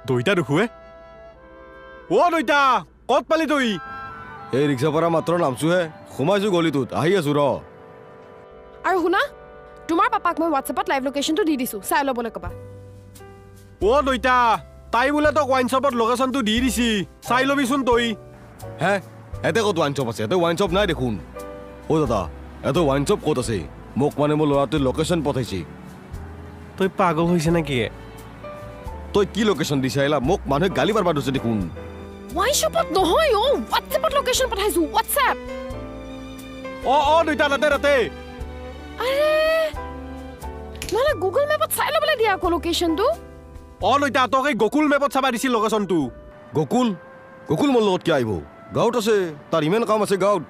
দইতা দেখুৱে অ দইতা ক'ত পালি তই এই ৰিক্সা পৰা মাত্ৰ নামছোহে সোমাইছো গলিটোত আহি আছো ৰ আৰু শুনা তোমাৰ পাপাক মই হোৱাটছএপত লাইভ লোকেশ্যনটো দি দিছো চাই ল'বলৈ ক'বা অ দইতা তাই বোলে তোক ৱাইন শ্বপত লোকেশ্যনটো দি দিছি চাই ল'বিচোন তই হে এতে ক'ত ৱাইন শ্বপ আছে এতে ৱাইন শ্বপ নাই দেখোন অ দাদা এতে ৱাইন শ্বপ ক'ত আছে মোক মানে মোৰ ল'ৰাটোৱে লোকেশ্যন পঠাইছে তই পাগল হৈছে নেকি তই কি লোকেশ্যন দিছে আহিলা মোক মানুহে গালি পাৰবা ধৰিছে দেখোন ৱাইন শ্বপত নহয় অ হোৱাটছএপত লোকেশ্যন পঠাইছো হোৱাটছএপ অ দইতা তাতে আৰে নহ'লে গুগল মেপত চাই ল'বলৈ দিয়া আকৌ লোকেশ্যনটো অ দইতা তোক এই গকুল মেপত চাবা দিছিল লোকেশ্যনটো গকুল মোৰ লগত কিয় আহিব গাঁৱত আছে তাৰ ইমান কাম আছে গাঁৱত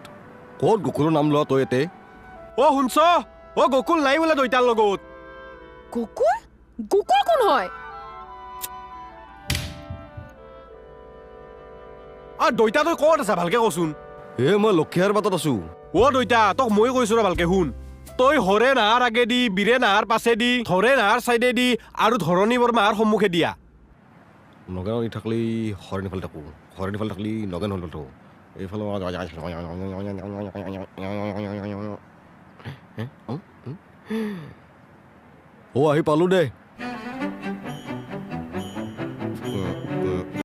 ক'ত গকুলৰ নাম লোৱা তই এতে অ শুনছ অ গকুল নাই বোলে দইতাৰ লগত গুগল কোন হয় দইতা তই ক'ত আছা ভালকে কচোন মই লক্ষীয়াৰ বাটত আছো অ দইতা তোক মই কৈছো ৰ ভালকে শুন তই হৰে নাহাৰ আগেদি বীৰে নাহাৰ পাছেদি ধৰে নাহাৰ চাইডেদি আৰু ধৰণী বৰ্মাহাৰ সন্মুখে দিয়া নগেন থাকলি হৰণীফালে থাকো হৰণীফালে থাকলি নগেন হল থাকো এইফালে আহি পালো দে